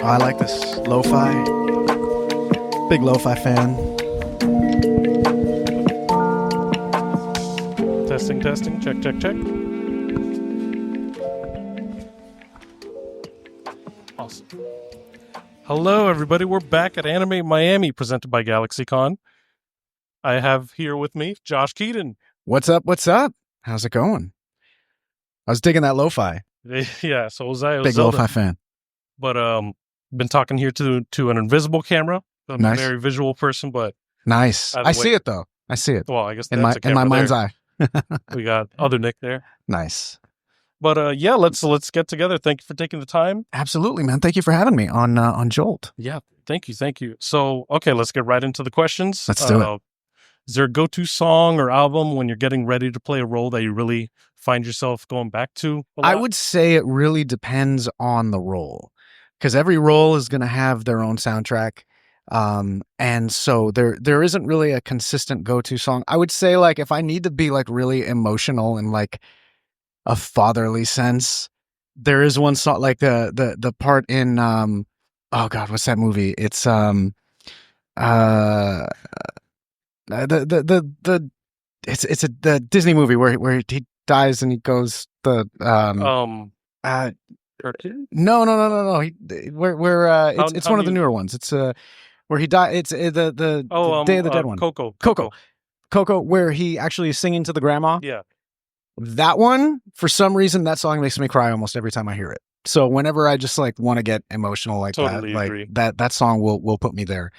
Oh, I like this. Lo-fi. Big lo-fi fan. Testing. Check. Awesome. Hello, everybody. We're back at Anime Miami, presented by GalaxyCon. I have here with me Josh Keaton. What's up? How's it going? I was digging that lo-fi. Yeah, so was I. Big lo-fi fan. But been talking here to an invisible camera. I'm Nice. a very visual person, but nice. I see it though. I see it. Well, I guess in that's my mind's eye. We got other Nick there. Nice. But yeah, let's get together. Thank you for taking the time. Absolutely, man. Thank you for having me on Jolt. Yeah, thank you. So, okay, let's get right into the questions. Let's do it. Is there a go-to song or album when you're getting ready to play a role that you really find yourself going back to a lot? I would say it really depends on the role, because every role is going to have their own soundtrack. And so there isn't really a consistent go-to song. I would say, like, if I need to be like really emotional in like a fatherly sense, there is one song, like the part in oh god, what's that movie? It's the Disney movie where he dies and he goes cartoon? No. It's one of the newer ones. It's where he died. It's the Day of the Dead one. Coco, where he actually is singing to the grandma. Yeah. That one, for some reason, that song makes me cry almost every time I hear it. So whenever I just like want to get emotional like totally that, agree. like that song will put me there.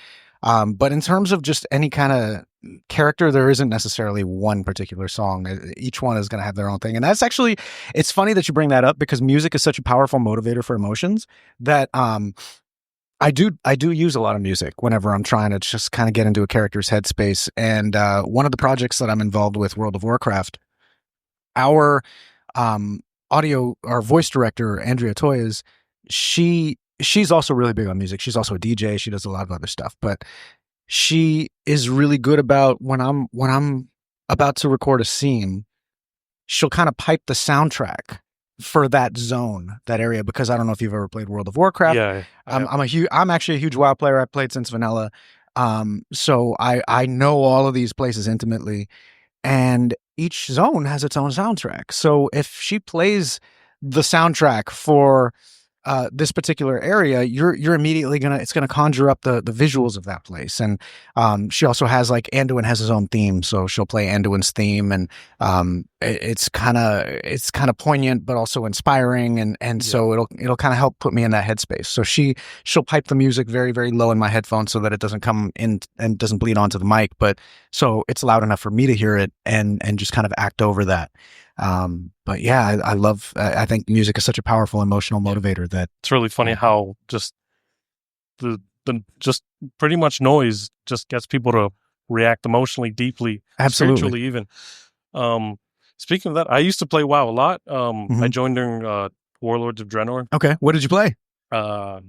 But in terms of just any kind of character, there isn't necessarily one particular song. Each one is going to have their own thing. And that's actually, it's funny that you bring that up, because music is such a powerful motivator for emotions that I do use a lot of music whenever I'm trying to just kind of get into a character's headspace. And one of the projects that I'm involved with, World of Warcraft, our voice director, Andrea Toyes, she's also really big on music. She's also a DJ. She does a lot of other stuff, but she is really good about when I'm about to record a scene, she'll kind of pipe the soundtrack for that zone, that area, because I don't know if you've ever played World of Warcraft. Yeah. I'm actually a huge WoW player. I've played since vanilla. So I know all of these places intimately, and each zone has its own soundtrack. So if she plays the soundtrack for this particular area, you're immediately it's gonna conjure up the visuals of that place. And she also has, like, Anduin has his own theme, so she'll play Anduin's theme, and it's kind of poignant but also inspiring, and so it'll kind of help put me in that headspace. So she'll pipe the music very, very low in my headphones so that it doesn't come in and doesn't bleed onto the mic, but so it's loud enough for me to hear it and just kind of act over that. But yeah, I think music is such a powerful emotional motivator that It's really funny how just the just pretty much noise just gets people to react emotionally, deeply, Absolutely. spiritually even. Speaking of that, I used to play WoW a lot. I joined during Warlords of Draenor. Okay, what did you play? I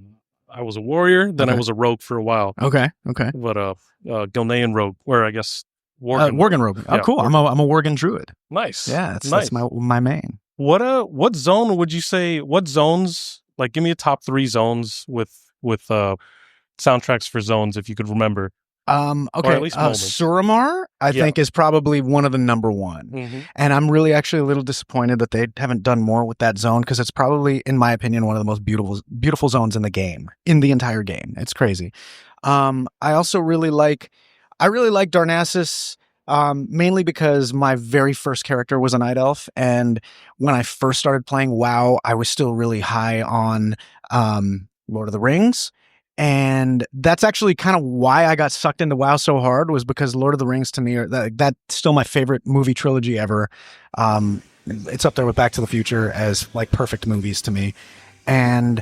was a warrior, then I was a rogue for a while. Okay. But Gilnean rogue, where I guess Worgen rogue. Oh, Yeah, cool. I'm a Worgen druid. nice. Yeah, that's nice. my main. What zone would you say? What zones? Like, give me a top 3 zones with soundtracks for zones, if you could remember. Okay. Or at least moments. Suramar, I think, is probably one of the number one. Mm-hmm. And I'm really actually a little disappointed that they haven't done more with that zone, because it's probably, in my opinion, one of the most beautiful zones in the entire game. It's crazy. I also really like Darnassus, mainly because my very first character was a night elf, and when I first started playing WoW, I was still really high on Lord of the Rings. And that's actually kind of why I got sucked into WoW so hard, was because Lord of the Rings to me that's still my favorite movie trilogy ever. It's up there with Back to the Future as like perfect movies to me. And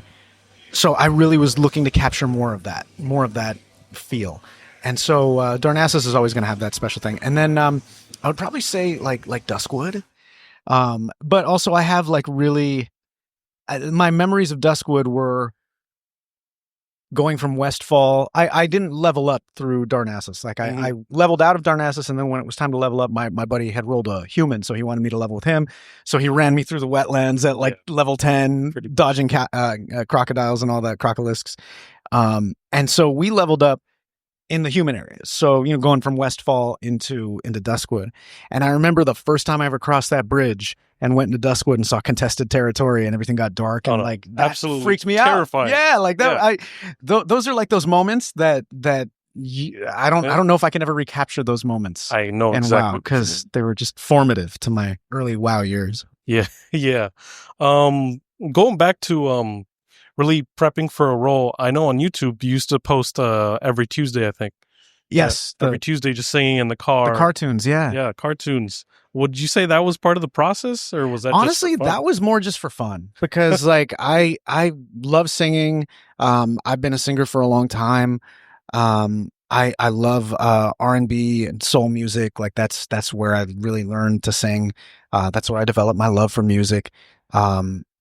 so I really was looking to capture more of that feel. And so Darnassus is always going to have that special thing. And then I would probably say like Duskwood. But also I have like really, my memories of Duskwood were going from Westfall. I didn't level up through Darnassus. Like I leveled out of Darnassus, and then when it was time to level up, my buddy had rolled a human, so he wanted me to level with him. So he ran me through the wetlands at like level 10, dodging crocodiles and all that, crocolisks. And so we leveled up in the human areas. So, going from Westfall into Duskwood. And I remember the first time I ever crossed that bridge and went into Duskwood and saw contested territory and everything got dark, and like that absolutely freaked me terrifying. out. Yeah, like that. Yeah. Those are like those moments that I don't know if I can ever recapture those moments. I know exactly, because they were just formative to my early WoW years. Yeah, yeah. Going back to really prepping for a role, I know on YouTube you used to post every Tuesday, I think. Yes, every Tuesday, just singing in the car. The cartoons, yeah, cartoons. Would you say that was part of the process, or was that honestly just for fun? That was more just for fun? Because like I love singing. I've been a singer for a long time. I love R&B and soul music. Like that's where I really learned to sing. That's where I developed my love for music.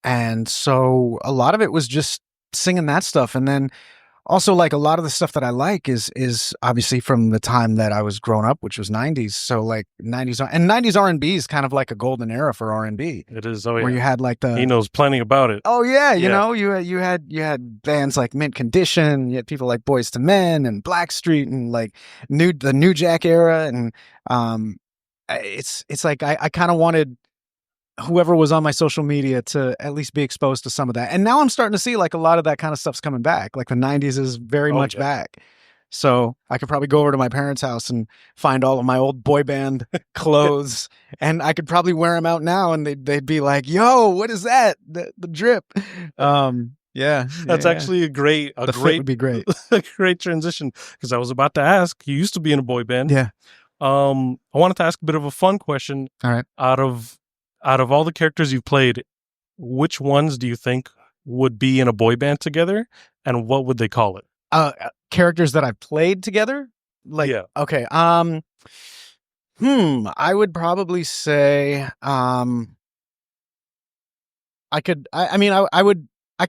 And so a lot of it was just singing that stuff, and then also, like, a lot of the stuff that I like is obviously from the time that I was growing up, which was 90s. So like 90s R&B is kind of like a golden era for R&B. It is. Where you had like he knows plenty about it. Oh yeah, you know, you had bands like Mint Condition, you had people like Boyz II Men and Blackstreet, and like the New Jack era, and it's like I kind of wanted whoever was on my social media to at least be exposed to some of that. And now I'm starting to see like a lot of that kind of stuff's coming back. Like the 90s is very much back. So I could probably go over to my parents' house and find all of my old boy band clothes, and I could probably wear them out now, and they'd be like, "Yo, what is that? The drip." That's actually a great would be great. A great transition, because I was about to ask, you used to be in a boy band. Yeah. I wanted to ask a bit of a fun question. All right. Out of all the characters you've played, which ones do you think would be in a boy band together, and what would they call it? Characters that I've played together? Like, yeah. Okay. I would probably say, I could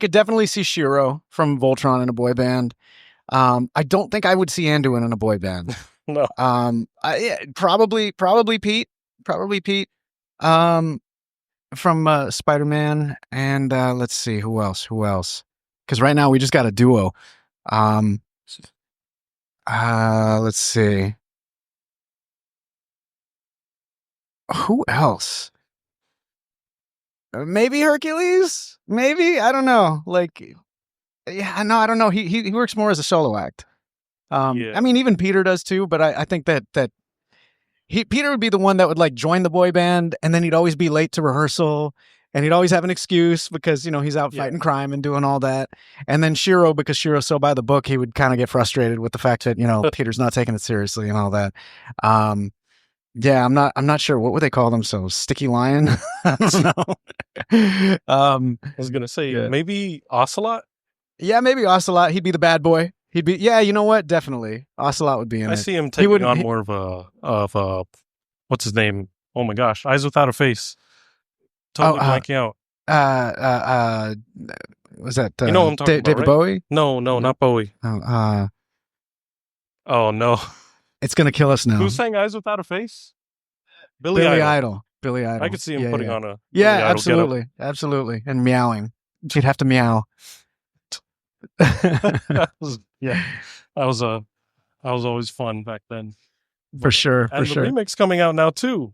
definitely see Shiro from Voltron in a boy band. I don't think I would see Anduin in a boy band. No. Probably Pete. From Spider-Man, and let's see who else. Because right now we just got a duo. Let's see. Who else? Maybe Hercules? Maybe? I don't know. Like, yeah, no, I don't know. He works more as a solo act. I mean, even Peter does too, but I think that Peter would be the one that would like join the boy band, and then he'd always be late to rehearsal, and he'd always have an excuse because, he's out fighting crime and doing all that. And then Shiro, because Shiro's so by the book, he would kind of get frustrated with the fact that, Peter's not taking it seriously and all that. Yeah, I'm not sure. What would they call themselves? Sticky Lion? I don't know. I was going to say, maybe Ocelot? Yeah, maybe Ocelot. He'd be the bad boy. He'd be, you know what? Definitely. Ocelot would be in it. I see him taking on more of a, what's his name? Oh my gosh. Eyes Without a Face. Totally blanking out. Was that, you know what I'm talking about, David right? Bowie? No, not Bowie. Oh, no. It's going to kill us now. Who sang Eyes Without a Face? Billy Idol. I could see him putting on a absolutely. Absolutely. And meowing. He'd have to meow. That was always fun back then. For sure. And the remix coming out now too.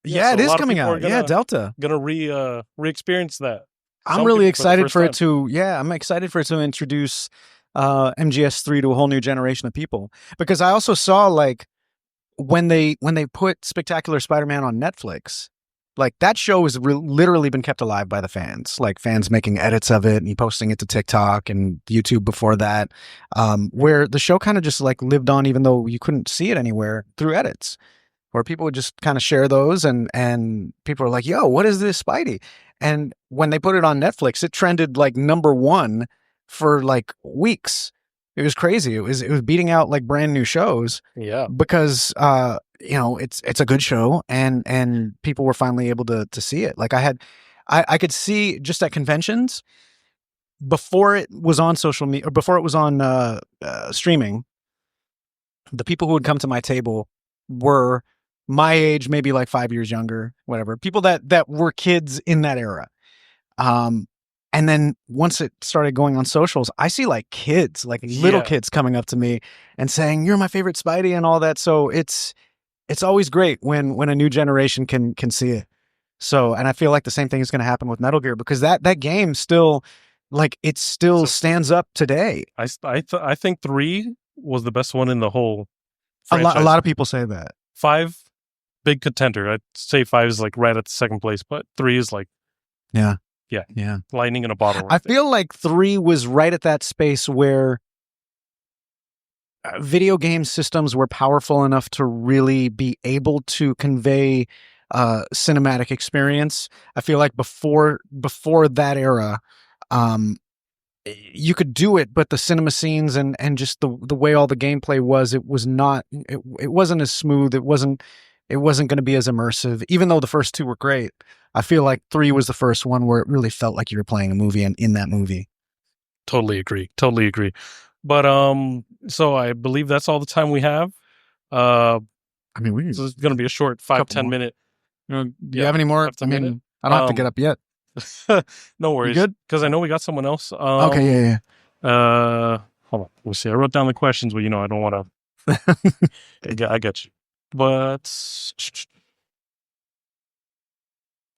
Yeah, so it is coming out. Delta. Gonna re-experience that. I'm really excited for it to. Yeah, I'm excited for it to introduce MGS3 to a whole new generation of people, because I also saw like when they put Spectacular Spider-Man on Netflix. Like that show has literally been kept alive by the fans, like fans making edits of it and posting it to TikTok and YouTube before that, where the show kind of just like lived on, even though you couldn't see it anywhere, through edits, where people would just kind of share those, and people were like, "Yo, what is this Spidey?" And when they put it on Netflix, it trended like #1 for like weeks. It was crazy. It was beating out like brand new shows. Yeah, because it's a good show, and people were finally able to see it. Like I could see just at conventions, before it was on social media, or before it was on streaming, the people who would come to my table were my age, maybe like 5 years younger, whatever. People that were kids in that era. And then once it started going on socials, I see like kids, like little kids coming up to me and saying, "You're my favorite Spidey," and all that. So it's always great when a new generation can see it. So, and I feel like the same thing is going to happen with Metal Gear, because that game still, like, it still stands up today. I think 3 was the best one in the whole franchise. A lot of people say that. 5, big contender. I'd say 5 is like right at the second place, but 3 is like, yeah, lightning in a bottle. I feel like 3 was right at that space where video game systems were powerful enough to really be able to convey cinematic experience. I feel like before that era, you could do it, but the cinema scenes and just the way all the gameplay was, it wasn't as smooth. It wasn't going to be as immersive, even though the first 2 were great. I feel like 3 was the first one where it really felt like you were playing a movie and in that movie. Totally agree. But so I believe that's all the time we have. I mean, so it's going to be a short 5-10 minute. Do you have any more? I mean, I don't have to get up yet. No worries. You good? Because I know we got someone else. Okay, yeah. Hold on. We'll see. I wrote down the questions, but I don't want to. I get you. But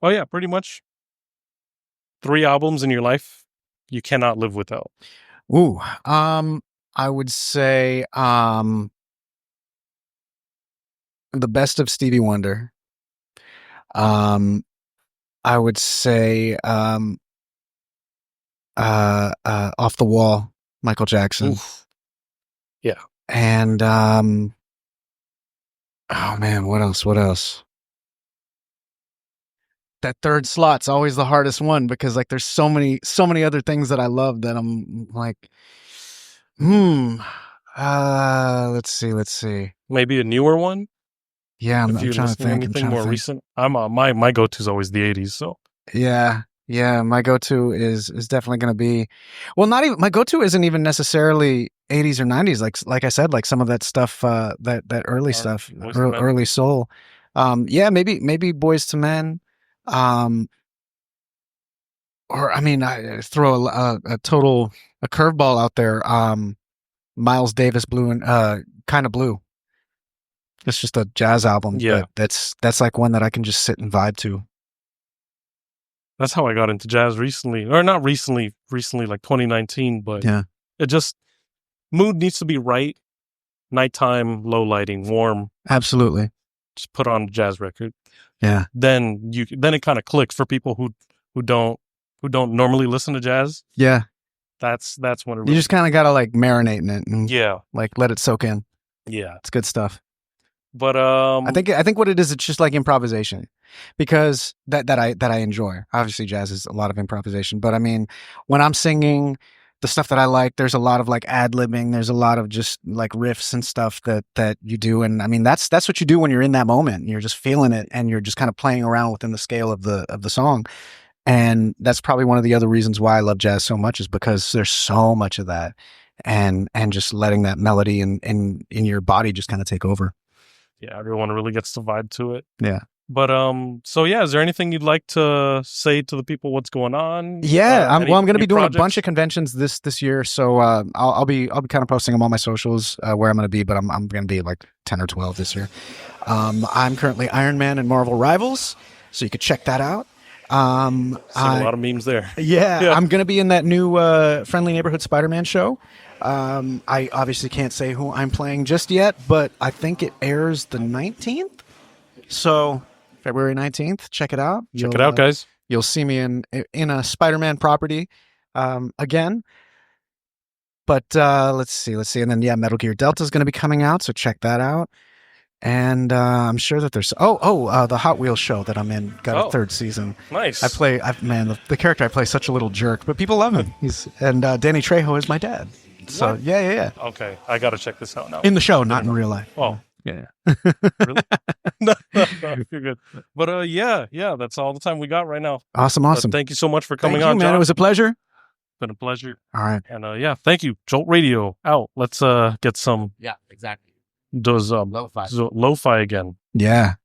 yeah, pretty much 3 albums in your life you cannot live without. Ooh, I would say the best of Stevie Wonder. I would say Off the Wall, Michael Jackson. Oof. Yeah. And oh man, what else? That third slot's always the hardest one, because like there's so many other things that I love that I'm like, let's see. Maybe a newer one? Yeah, I'm trying to think. Anything more recent? My go-to is always the 80s. So yeah, my go-to is definitely going to be, well, not even my go-to isn't even necessarily 80s or 90s. Like I said, like some of that stuff, that early stuff, early soul. Yeah, maybe Boys to Men. Or I mean, I throw a curveball out there. Miles Davis, Blue and Kind of Blue. It's just a jazz album. Yeah, that's like one that I can just sit and vibe to. That's how I got into jazz recently, or not recently, like 2019. But yeah, it just, mood needs to be right. Nighttime, low lighting, warm. Absolutely. Just put on a jazz record. Yeah. Then it kind of clicks for people who don't normally listen to jazz. Yeah. That's when it really, you just kind of gotta like marinate in it and like let it soak in. Yeah, it's good stuff. But I think what it is, it's just like improvisation, because that I enjoy. Obviously, jazz is a lot of improvisation, but I mean, when I'm singing the stuff that I like, there's a lot of like ad-libbing. There's a lot of just like riffs and stuff that you do, and I mean that's what you do when you're in that moment. You're just feeling it, and you're just kind of playing around within the scale of the song. And that's probably one of the other reasons why I love jazz so much, is because there's so much of that, and just letting that melody and in your body just kind of take over. Yeah, everyone really gets the vibe to it. Yeah. But so yeah, is there anything you'd like to say to the people? What's going on? Yeah, I'm going to be doing projects? A bunch of conventions this year, so I'll be kind of posting them on my socials where I'm going to be, but I'm going to be like 10 or 12 this year. I'm currently Iron Man and Marvel Rivals, so you could check that out. Seen a lot of memes there. Yeah, I'm going to be in that new Friendly Neighborhood Spider-Man show. I obviously can't say who I'm playing just yet, but I think it airs the 19th. So February 19th, check it out. Check it out, guys. You'll see me in a Spider-Man property again. But let's see. And then, yeah, Metal Gear Delta is going to be coming out, so check that out. And I'm sure that there's the Hot Wheels show that I'm in got a third season. Nice. The character I play is such a little jerk, but people love him. Danny Trejo is my dad. So yeah. Okay, I gotta check this out now. In the show, not in real life. Oh yeah. Really? No, you're good. But yeah, that's all the time we got right now. Awesome. Thank you so much for coming on, man. John. It was a pleasure. been a pleasure. All right. And yeah, thank you. Jolt Radio out. Let's get some Yeah, exactly. those Lo-fi. lo-fi again. Yeah.